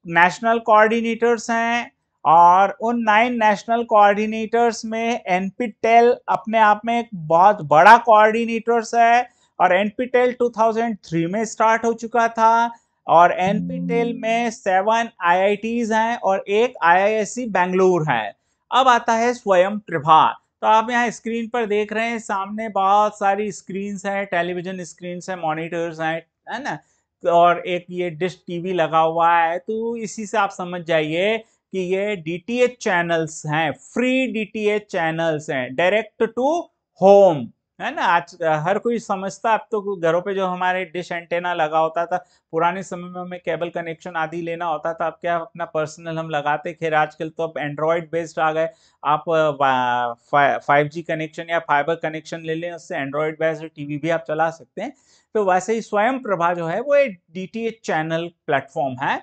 [SPEAKER 1] नेशनल कोऑर्डिनेटर्स हैं और उन 9 नेशनल कोऑर्डिनेटर्स में एनपीटेल अपने आप में एक बहुत बड़ा कोऑर्डिनेटर्स है। और एनपीटेल 2003 में स्टार्ट हो चुका था और एनपीटेल में 7 IITs हैं और एक IISc बेंगलुरु है। अब आता है स्वयं प्रभा। तो आप यहाँ स्क्रीन पर देख रहे हैं, सामने बहुत सारी स्क्रीन्स हैं, टेलीविजन स्क्रीन्स हैं, मॉनिटर्स हैं, है ना। और एक ये डिश टीवी लगा हुआ है। तो इसी से आप समझ जाइए कि ये DTH चैनल्स हैं, फ्री DTH चैनल्स हैं, डायरेक्ट टू होम, है ना। आज हर कोई समझता, अब तो घरों पे जो हमारे डिश एंटेना लगा होता था, पुराने समय में हमें केबल कनेक्शन आदि लेना होता था, अब क्या अपना पर्सनल हम लगाते। खैर आजकल तो अब एंड्रॉयड बेस्ड आ गए, आप 5G कनेक्शन या फाइबर कनेक्शन ले लें, उससे एंड्रॉयड बेस्ड टीवी भी आप चला सकते हैं। तो वैसे ही स्वयं प्रभा जो है वो एक DTH चैनल प्लेटफॉर्म है।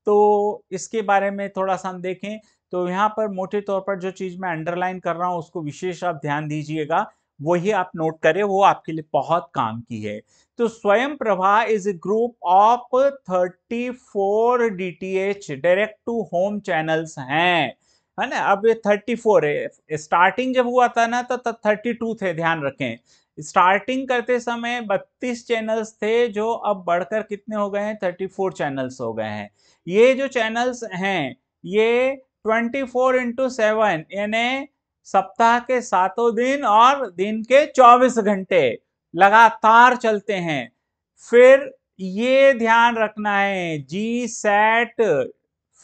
[SPEAKER 1] तो इसके बारे में थोड़ा सा हम देखें तो यहाँ पर मोटे तौर पर जो चीज मैं अंडरलाइन कर रहा हूँ उसको विशेष आप ध्यान दीजिएगा, वही आप नोट करें, वो आपके लिए बहुत काम की है। तो स्वयं Prabha is a group of 34 DTH direct to home channels हैं, है ना। अब ये 34 है, स्टार्टिंग जब हुआ था ना तो 32 थे, ध्यान रखें। स्टार्टिंग करते समय 32 चैनल्स थे, जो अब बढ़कर कितने हो गए हैं, 34 चैनल्स हो गए हैं। ये जो चैनल्स हैं ये 24x7 यानी सप्ताह के 7 दिन और दिन के 24 घंटे लगातार चलते हैं। फिर ये ध्यान रखना है, GSAT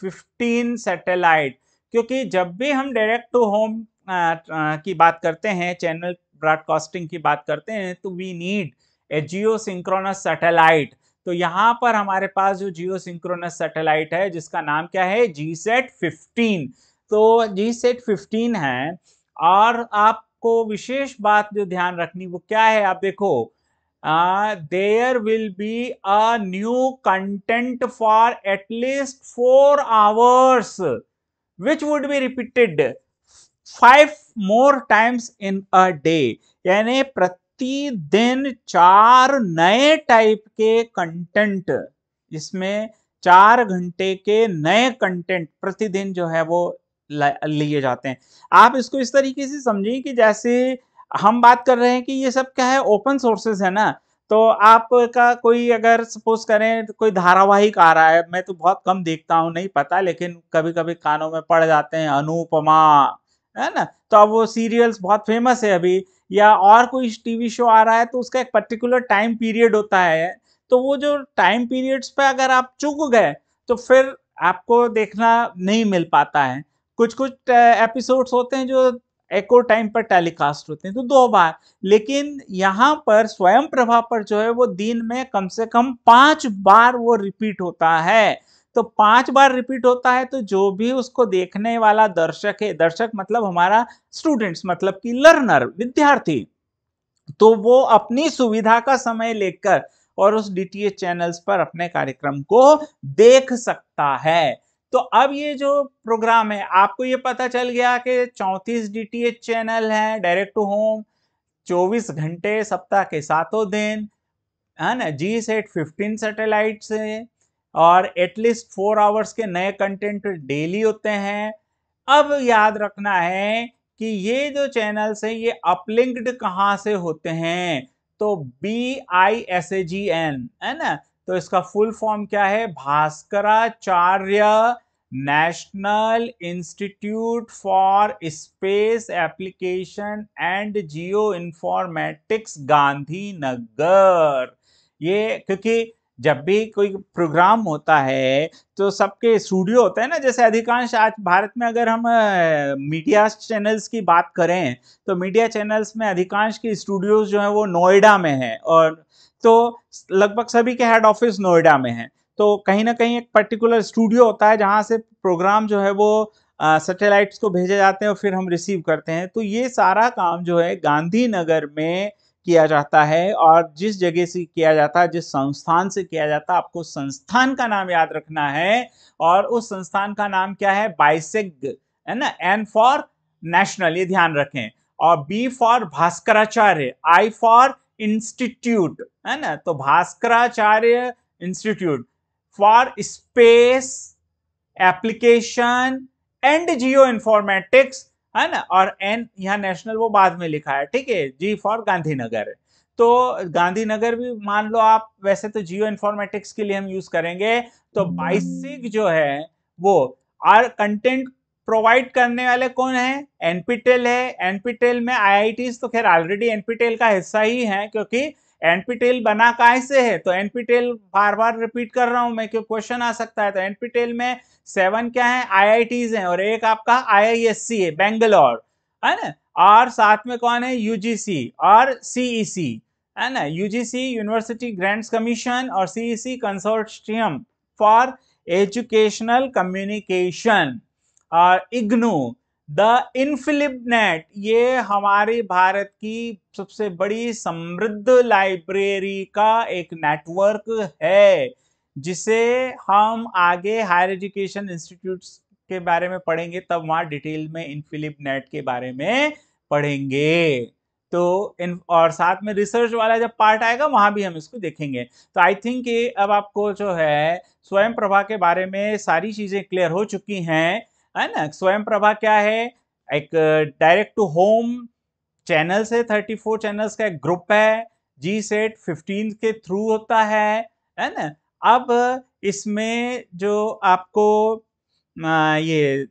[SPEAKER 1] 15 सैटेलाइट, क्योंकि जब भी हम डायरेक्ट टू होम की बात करते हैं, चैनल ब्रॉडकास्टिंग की बात करते हैं, तो we need a geosynchronous satellite. तो यहाँ पर हमारे पास जो जियो सिंक्रोनस सैटेलाइट है जिसका नाम क्या है, GSAT 15। तो GSAT 15 है। और आपको विशेष बात जो ध्यान रखनी वो क्या है, आप देखो, there will be a new content for at least 4 hours which would be repeated 5 more times in a day। यानी प्रतिदिन 4 नए टाइप के कंटेंट, जिसमें 4 घंटे के नए कंटेंट प्रतिदिन जो है वो लिए जाते हैं। आप इसको इस तरीके से समझिए कि जैसे हम बात कर रहे हैं कि ये सब क्या है, ओपन सोर्सेज है ना। तो आपका कोई अगर सपोज करें तो कोई धारावाहिक आ रहा है, मैं तो बहुत कम देखता हूँ, नहीं पता, लेकिन कभी कभी कानों में पड़ जाते हैं, अनुपमा, है ना। तो अब वो सीरियल्स बहुत फेमस है अभी, या और कोई टीवी शो आ रहा है तो उसका एक पर्टिकुलर टाइम पीरियड होता है। तो वो जो टाइम पीरियड्स पे अगर आप चूक गए तो फिर आपको देखना नहीं मिल पाता है। कुछ कुछ एपिसोड्स होते हैं जो एक और टाइम पर टेलीकास्ट होते हैं, तो 2 बार। लेकिन यहाँ पर स्वयं प्रभा पर जो है वो दिन में कम से कम 5 बार वो रिपीट होता है। तो 5 बार रिपीट होता है, तो जो भी उसको देखने वाला दर्शक है, दर्शक मतलब हमारा स्टूडेंट्स, मतलब कि लर्नर, विद्यार्थी, तो वो अपनी सुविधा का समय लेकर और उस डीटीएच चैनल्स पर अपने कार्यक्रम को देख सकता है। तो अब ये जो प्रोग्राम है, आपको ये पता चल गया कि 34 डीटीएच चैनल हैं, डायरेक्ट टू होम, 24 घंटे सप्ताह के 7 दिन, है ना, जी सेट 15 सैटेलाइट से, और एटलीस्ट 4 आवर्स के नए कंटेंट डेली होते हैं। अब याद रखना है कि ये जो चैनल्स हैं ये अपलिंक्ड कहाँ से होते हैं, तो BISAGN, है ना, तो इसका फुल फॉर्म क्या है, Bhaskaracharya national institute for space application and geo informatics, Gandhinagar. ये क्योंकि जब भी कोई प्रोग्राम होता है तो सबके स्टूडियो होते हैं ना, जैसे अधिकांश आज भारत में अगर हम मीडिया चैनल्स की बात करें, तो मीडिया चैनल्स में अधिकांश के स्टूडियोज जो है वो नोएडा में है, और तो लगभग सभी के हेड ऑफिस नोएडा में है। तो कहीं ना कहीं एक पर्टिकुलर स्टूडियो होता है जहां से प्रोग्राम जो है वो सैटेलाइट्स को भेजे जाते हैं और फिर हम रिसीव करते हैं। तो ये सारा काम जो है गांधीनगर में किया जाता है, और जिस जगह से किया जाता है, जिस संस्थान से किया जाता है, आपको संस्थान का नाम याद रखना है। और उस संस्थान का नाम क्या है, बाइसेग, है ना, एन फॉर नेशनल, ये ध्यान रखें, और B for Bhaskaracharya, I for institute, है ना, तो Bhaskaracharya institute for space application and geoinformatics, है ना, और एन यहाँ नेशनल वो बाद में लिखा है, ठीक है, जी फॉर गांधीनगर। तो गांधीनगर भी मान लो आप, वैसे तो जियो इन्फॉर्मेटिक्स के लिए हम यूज करेंगे। तो बाइसिक जो है वो, और कंटेंट प्रोवाइड करने वाले कौन है, एनपीटेल है। एनपीटेल में आईआईटीज तो खैर ऑलरेडी एनपीटेल का हिस्सा ही है, क्योंकि एनपीटेल बना कैसे है, तो एनपीटेल बार बार रिपीट कर रहा हूं मैं क्यों क्वेश्चन आ सकता है। तो एनपीटेल में 7 क्या है, आईआईटीज हैं, और एक आपका आईआईएससी है बेंगलोर, है ना, और साथ में कौन है, यूजीसी और सीईसी, है ना, यूजीसी यूनिवर्सिटी ग्रांट्स कमीशन और CEC consortium for educational communication, और इग्नू, द इनफिलिप नेट, ये हमारी भारत की सबसे बड़ी समृद्ध लाइब्रेरी का एक नेटवर्क है, जिसे हम आगे हायर एजुकेशन इंस्टीट्यूट्स के बारे में पढ़ेंगे, तब वहां डिटेल में इनफिलिप नेट के बारे में पढ़ेंगे। तो इन, और साथ में रिसर्च वाला जब पार्ट आएगा वहां भी हम इसको देखेंगे। तो आई थिंक अब आपको जो है स्वयं प्रभा के बारे में सारी चीजें क्लियर हो चुकी हैं, है ना। स्वयं प्रभा क्या है, एक डायरेक्ट टू होम चैनल से 34 चैनल्स का एक ग्रुप है, जी सेट 15 के थ्रू होता है ना। अब इसमें जो आपको ये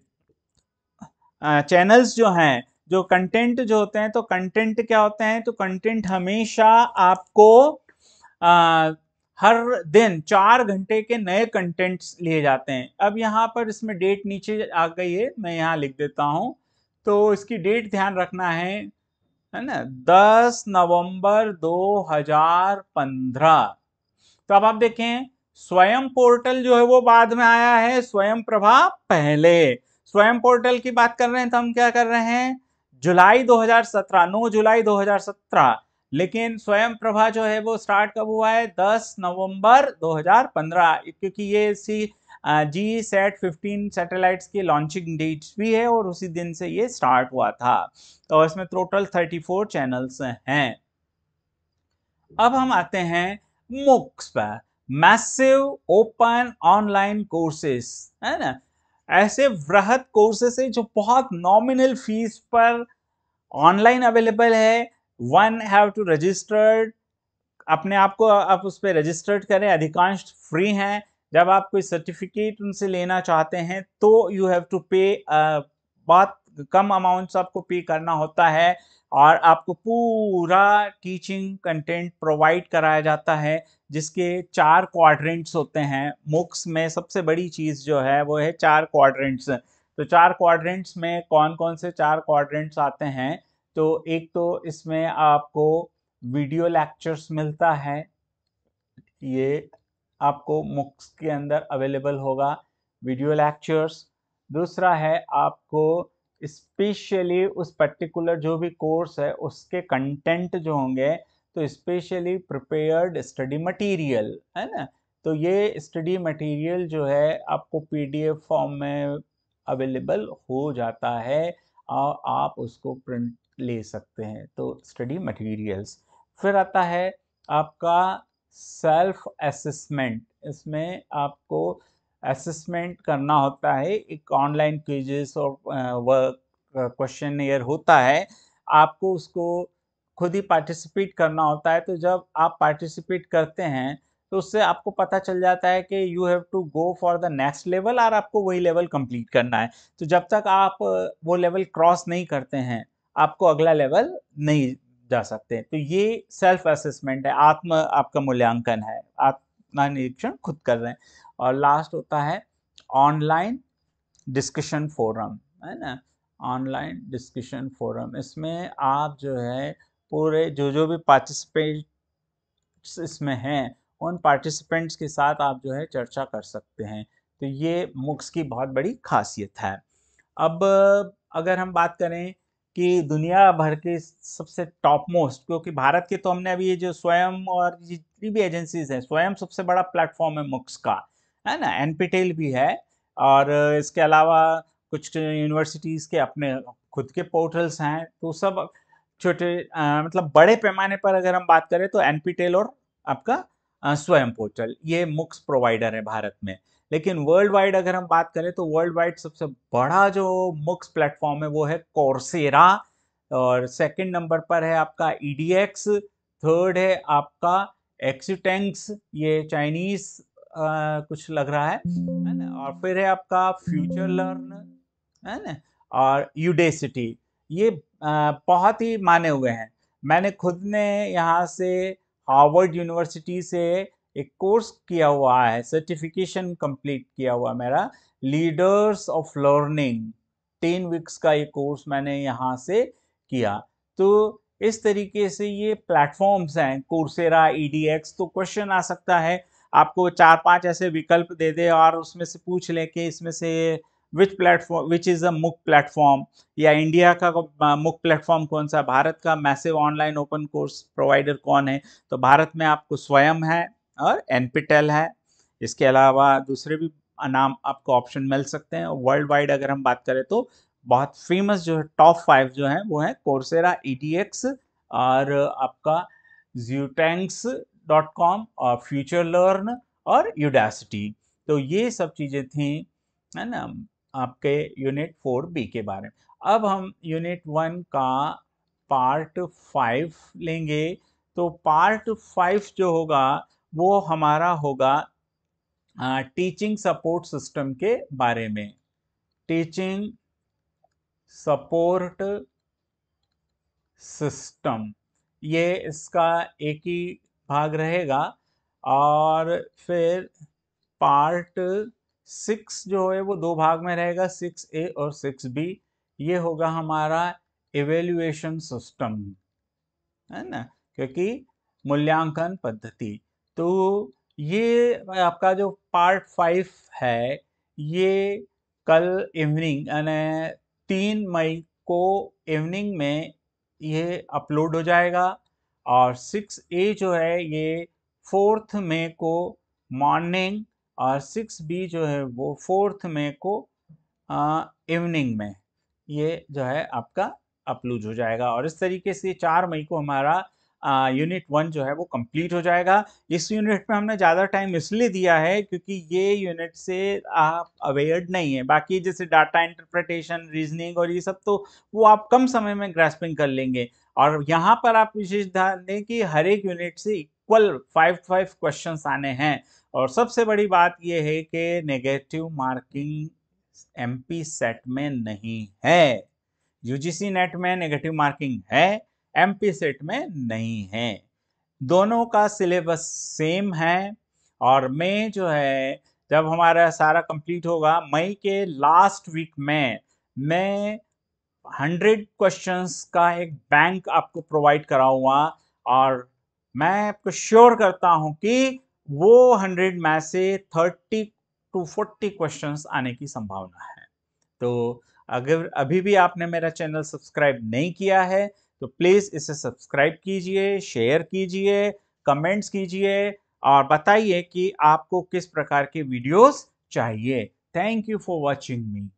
[SPEAKER 1] चैनल्स जो हैं, जो कंटेंट जो होते हैं, तो कंटेंट क्या होते हैं, तो कंटेंट हमेशा आपको आ, हर दिन 4 घंटे के नए कंटेंट्स लिए जाते हैं। अब यहाँ पर इसमें डेट नीचे आ गई है, मैं यहाँ लिख देता हूँ, तो इसकी डेट ध्यान रखना है ना, 10 नवंबर 2015। तो अब आप देखें, स्वयं पोर्टल जो है वो बाद में आया है, स्वयं प्रभा पहले। स्वयं पोर्टल की बात कर रहे हैं तो हम क्या कर रहे हैं, जुलाई 2017, 9 जुलाई 2017। लेकिन स्वयं प्रभा जो है वो स्टार्ट कब हुआ है, 10 नवंबर 2015, क्योंकि ये इसी जी सेट 15 सैटेलाइट्स की लॉन्चिंग डेट भी है, और उसी दिन से ये स्टार्ट हुआ था। तो इसमें टोटल 34 चैनल्स हैं। अब हम आते हैं मूक्स पर, मैसिव ओपन ऑनलाइन कोर्सेस, है ना, ऐसे वृहद कोर्सेस है जो बहुत नॉमिनल फीस पर ऑनलाइन अवेलेबल है। वन हैव टू रजिस्टर्ड, अपने आप को आप उस पर रजिस्टर्ड करें, अधिकांश फ्री हैं। जब आप कोई सर्टिफिकेट उनसे लेना चाहते हैं तो यू हैव टू पे बहुत कम अमाउंट्स आपको पे करना होता है और आपको पूरा टीचिंग कंटेंट प्रोवाइड कराया जाता है, जिसके 4 क्वाड्रेंट्स होते हैं। MOOCs में सबसे बड़ी चीज़ जो है वो है 4 क्वाड्रेंट्स। तो 4 क्वाड्रेंट्स में कौन-कौन से 4 क्वाड्रेंट्स आते हैं? तो एक तो इसमें आपको वीडियो लेक्चर्स मिलता है, ये आपको MOOCs के अंदर अवेलेबल होगा वीडियो लेक्चर्स। दूसरा है आपको स्पेशली उस पर्टिकुलर जो भी कोर्स है उसके कंटेंट जो होंगे, तो स्पेशली प्रिपेयर्ड स्टडी मटेरियल, है ना। तो ये स्टडी मटेरियल जो है आपको PDF फॉर्म में अवेलेबल हो जाता है और आप उसको प्रिंट ले सकते हैं। तो स्टडी मटेरियल्स। फिर आता है आपका सेल्फ असेसमेंट। इसमें आपको असेसमेंट करना होता है, एक ऑनलाइन क्विज़ेस और वर्क क्वेश्चनियर होता है, आपको उसको खुद ही पार्टिसिपेट करना होता है। तो जब आप पार्टिसिपेट करते हैं तो उससे आपको पता चल जाता है कि you have to go for the next level और आपको वही लेवल कंप्लीट करना है। तो जब तक आप वो लेवल क्रॉस नहीं करते हैं, आपको अगला लेवल नहीं जा सकते। तो ये सेल्फ असेसमेंट है, आत्म आपका मूल्यांकन है, आत्म निरीक्षण खुद कर रहे हैं। और लास्ट होता है ऑनलाइन डिस्कशन फोरम, है ना। ऑनलाइन डिस्कशन फोरम, इसमें आप जो है पूरे जो भी पार्टिसिपेंट्स इसमें हैं उन पार्टिसिपेंट्स के साथ आप जो है चर्चा कर सकते हैं। तो ये MOOCs की बहुत बड़ी खासियत है। अब अगर हम बात करें कि दुनिया भर के सबसे टॉप मोस्ट, क्योंकि भारत के तो हमने अभी ये जो स्वयं और जितनी भी एजेंसीज हैं, स्वयं सबसे बड़ा प्लेटफॉर्म है MOOCs का, है ना। NPTEL भी है और इसके अलावा कुछ यूनिवर्सिटीज़ के अपने खुद के पोर्टल्स हैं। तो सब छोटे मतलब बड़े पैमाने पर अगर हम बात करें तो NPTEL और आपका स्वयं पोर्टल, ये MOOCs प्रोवाइडर है भारत में। लेकिन वर्ल्ड वाइड अगर हम बात करें तो वर्ल्ड वाइड सबसे बड़ा जो MOOCs प्लेटफॉर्म है वो है कोर्सेरा, और सेकंड नंबर पर है आपका EDX, थर्ड है आपका एक्सटेंक्स, ये चाइनीज कुछ लग रहा है ना। और फिर है आपका फ्यूचर लर्न, है ना। और यूडेसिटी, ये बहुत ही माने हुए हैं। मैंने खुद ने यहाँ से हार्वर्ड यूनिवर्सिटी से एक कोर्स किया हुआ है, सर्टिफिकेशन कंप्लीट किया हुआ मेरा, लीडर्स ऑफ लर्निंग, 10 वीक्स का ये कोर्स मैंने यहाँ से किया। तो इस तरीके से ये प्लेटफॉर्म्स हैं, कोर्सेरा, EDX। तो क्वेश्चन आ सकता है, आपको 4-5 ऐसे विकल्प दे दे और उसमें से पूछ लें कि इसमें से which is a MOOC platform, या इंडिया का MOOC प्लेटफॉर्म कौन सा, भारत का massive online open course provider कौन है। तो भारत में आपको स्वयं है और NPTEL है। इसके अलावा दूसरे भी नाम आपको ऑप्शन मिल सकते हैं। वर्ल्ड वाइड अगर हम बात करें तो बहुत फेमस जो है टॉप 5 जो है वो है कोर्सेरा, EDX और आपका Zutangs.com और फ्यूचर लर्न और यूडासिटी। तो ये सब चीज़ें थी, है ना, आपके यूनिट 4B के बारे में। अब हम यूनिट 1 का पार्ट 5 लेंगे। तो पार्ट 5 जो होगा वो हमारा होगा टीचिंग सपोर्ट सिस्टम के बारे में। टीचिंग सपोर्ट सिस्टम, ये इसका एक ही भाग रहेगा। और फिर पार्ट 6 जो है वो 2 भाग में रहेगा, 6A और 6B। ये होगा हमारा इवेल्युएशन सिस्टम, है ना, क्योंकि मूल्यांकन पद्धति। तो ये आपका जो पार्ट 5 है ये कल इवनिंग यानी 3 मई को इवनिंग में ये अपलोड हो जाएगा। और 6A जो है ये 4th मई को मॉर्निंग, और 6B जो है वो 4th मई को इवनिंग में ये जो है आपका अपलोड हो जाएगा। और इस तरीके से 4 मई को हमारा यूनिट 1 जो है वो कंप्लीट हो जाएगा। इस यूनिट में हमने ज़्यादा टाइम इसलिए दिया है क्योंकि ये यूनिट से आप अवेयर नहीं है। बाकी जैसे डाटा इंटरप्रिटेशन, रीजनिंग और ये सब तो वो आप कम समय में ग्रास्पिंग कर लेंगे। और यहाँ पर आप विशेष ध्यान दें कि हर एक यूनिट से इक्वल 5 क्वेश्चंस आने हैं। और सबसे बड़ी बात ये है कि नेगेटिव मार्किंग MP सेट में नहीं है। यूजीसी नेट में नेगेटिव मार्किंग है, एमपी सेट में नहीं है। दोनों का सिलेबस सेम है और मई जो है जब हमारा सारा कंप्लीट होगा, मई के लास्ट वीक में मैं 100 क्वेश्चंस का एक बैंक आपको प्रोवाइड कराऊंगा और मैं आपको श्योर करता हूं कि वो 100 में से 30 to 40 क्वेश्चंस आने की संभावना है। तो अगर अभी भी आपने मेरा चैनल सब्सक्राइब नहीं किया है तो प्लीज़ इसे सब्सक्राइब कीजिए, शेयर कीजिए, कमेंट्स कीजिए और बताइए कि आपको किस प्रकार के वीडियोस चाहिए। Thank you for watching me.